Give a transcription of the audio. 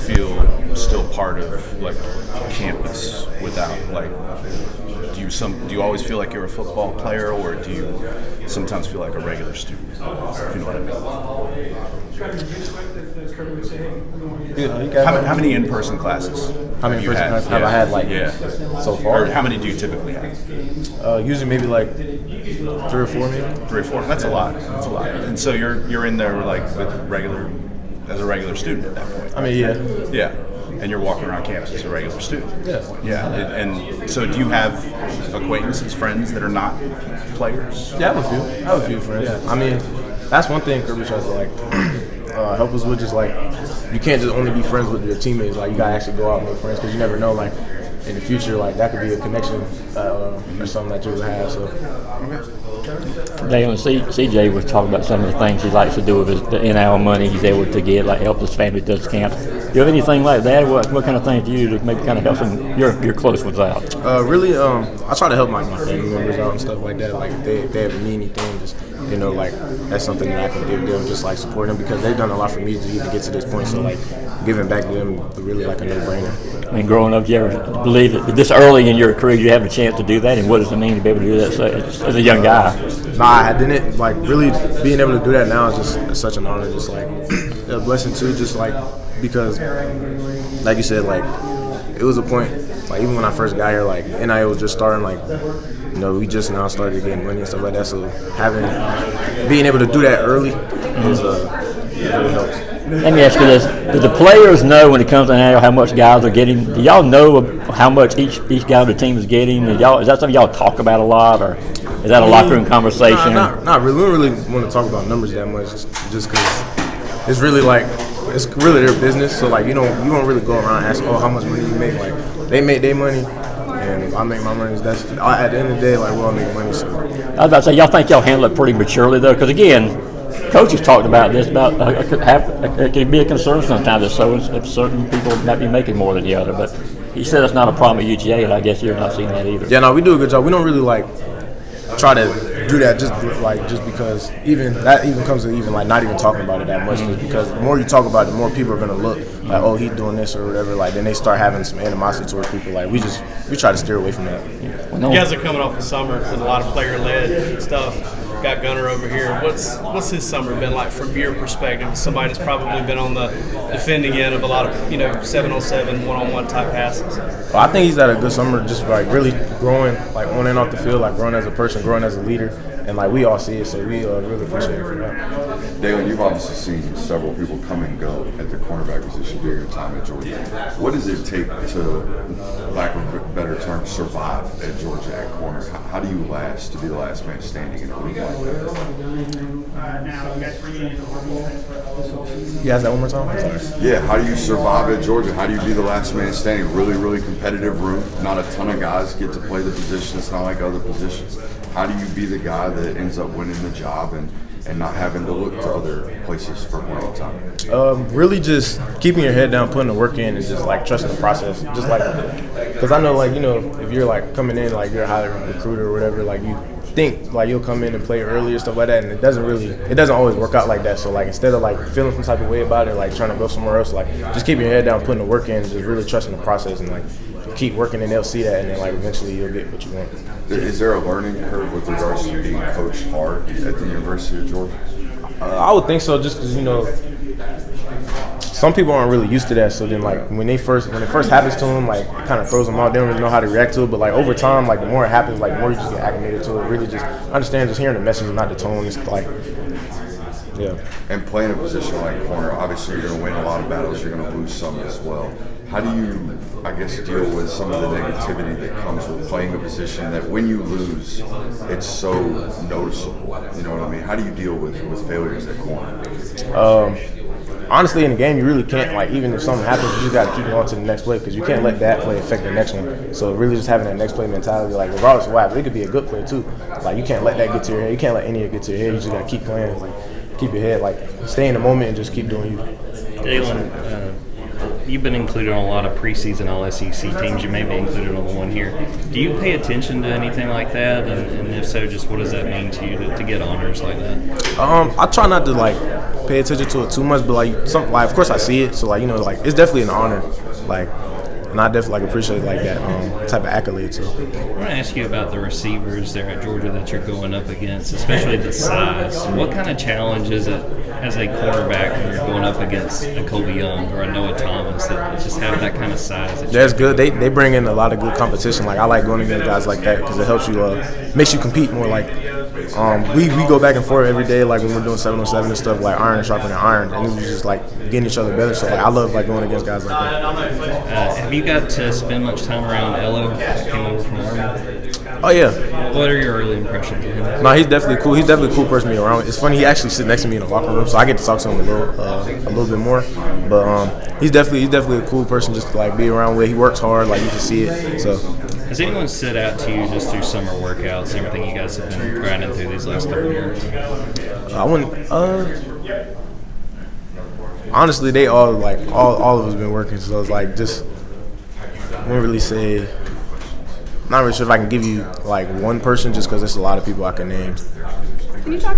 feel still part of like campus without like? Do you always feel like you're a football player, or do you sometimes feel like a regular student? If you know what I mean. How many in-person classes? How many in-person classes have I had so far? Or how many do you typically have? Usually maybe like 3 or 4 maybe. 3 or 4. That's a lot. And so you're in there like as a regular student at that point. I mean, yeah. Yeah. And you're walking around campus as a regular student. Yeah. Yeah. And so do you have acquaintances, friends that are not players? Yeah, I have a few friends. Yeah. I mean, that's one thing Kirby tries to like help us with, just like you can't just only be friends with your teammates. Like you gotta actually go out and make friends, because you never know, like in the future, like that could be a connection or something that you would have. So. Daylen, CJ was talking about some of the things he likes to do with the NIL money he's able to get, like help his family do his camps. Do you have anything like that? What kind of things do you do to maybe kind of help some your close ones out? Really, I try to help my family members out and stuff like that. Like if they ever need anything, just like that's something that I can give them, just like support them, because they've done a lot for me to even get to this point. So like giving back to them is really like a no-brainer. I mean, growing up, do you ever believe that this early in your career you have a chance to do that, and what does it mean to be able to do that as a young guy? Nah, I didn't. Like really being able to do that now is just such an honor, just like a blessing too. Just like because, like you said, like it was a point. Like even when I first got here, like NIL was just starting. Like we just now started getting money and stuff like that. So being able to do that early is really helps. Let me ask you this: do the players know when it comes to NIL how much guys are getting? Do y'all know how much each guy on the team is getting? Is that something y'all talk about a lot, or is that a locker room conversation? Not really. We don't really want to talk about numbers that much, just because it's really like it's really their business. So like you don't really go around and ask, how much money you make. Like they make their money, and I make my money. That's at the end of the day, like we all make money. So I was about to say, y'all think y'all handle it pretty maturely though, because again, coaches talked about this it can be a concern sometimes if certain people might be making more than the other, but he said it's not a problem at UGA, and I guess you're not seeing that either. Yeah, no, we do a good job. We don't really like try to do that just because even comes to even like not even talking about it that much, because the more you talk about it, the more people are gonna look like, he's doing this or whatever. Like then they start having some animosity towards people. Like we try to steer away from that. You guys are coming off the summer with a lot of player-led stuff. Got Gunner over here. What's his summer been like from your perspective? Somebody that's probably been on the defending end of a lot of 7-on-7, one-on-one type passes. Well, I think he's had a good summer, just like really growing, like on and off the field, like growing as a person, growing as a leader, and like we all see it. So we really appreciate it for that. Daylen, you've obviously seen several people come and go at the cornerback position during your time at Georgia. What does it take to, lack of a better term, survive at Georgia at corner? How do you last to be the last man standing in a league like that? You ask that one more time? I'm sorry. Yeah, how do you survive at Georgia? How do you be the last man standing? Really, really competitive room. Not a ton of guys get to play the position. It's not like other positions. How do you be the guy that ends up winning the job and not having to look to other places for playing time? Really just keeping your head down, putting the work in, and just like trusting the process. Just like, because I know like, if you're like coming in, like you're a high recruiter or whatever, like you think like you'll come in and play early or stuff like that, and it doesn't always work out like that. So like instead of like feeling some type of way about it, like trying to go somewhere else, like just keep your head down, putting the work in, and just really trusting the process, and like keep working, and they'll see that, and then like eventually you'll get what you want. Is there a learning curve with regards to being coached hard at the University of Georgia? I would think so, just because some people aren't really used to that. So then like when it first happens to them, like it kind of throws them off. They don't really know how to react to it. But like over time, like the more it happens, like the more you just get acclimated to it. Really just understand, just hearing the message, not the tone. It's like, yeah. And playing a position like corner, obviously you're going to win a lot of battles. You're going to lose some as well. How do you, I guess, deal with some of the negativity that comes with playing a position that when you lose, it's so noticeable? You know what I mean? How do you deal with failures at corner? Honestly, in the game, you really can't, like, even if something happens, you just got to keep going to the next play, because you can't let that play affect the next one. So really just having that next play mentality, like, regardless of what happens, it could be a good play too. Like, you can't let that get to your head. You can't let any of it get to your head. You just got to keep playing, like, keep your head, like, stay in the moment and just keep doing you. Daylen, you've been included on a lot of preseason All-SEC teams. You may be included on the one here. Do you pay attention to anything like that? And if so, just what does that mean to you to get honors like that? I try not to like pay attention to it too much, but like of course I see it, so like like it's definitely an honor, like. And I definitely appreciate like that type of accolade too. I want to ask you about the receivers there at Georgia that you're going up against, especially the size. What kind of challenge is it as a cornerback when you're going up against a Kobe Young or a Noah Thomas that just have that kind of size? That's good. They bring in a lot of good competition. Like I like going against guys like that because it helps you, makes you compete more. Like we go back and forth every day. Like when we're doing 7-on-7 and stuff, like iron and sharpening iron, and we just like getting each other better. So like I love like going against guys like that. Have you got to spend much time around Elo that came over from Army? Oh yeah. What are your early impressions of him? No, he's definitely cool. He's definitely a cool person to be around. It's funny. He actually sits next to me in the locker room, so I get to talk to him a little bit more. But he's definitely a cool person just to like be around with. He works hard. Like you can see it. So. Has anyone stood out to you just through summer workouts, everything you guys have been grinding through these last couple of years? I wouldn't. Honestly, they all of us been working. So it's like just. I wouldn't really say. I'm not really sure if I can give you like one person just because there's a lot of people I can name. Can you talk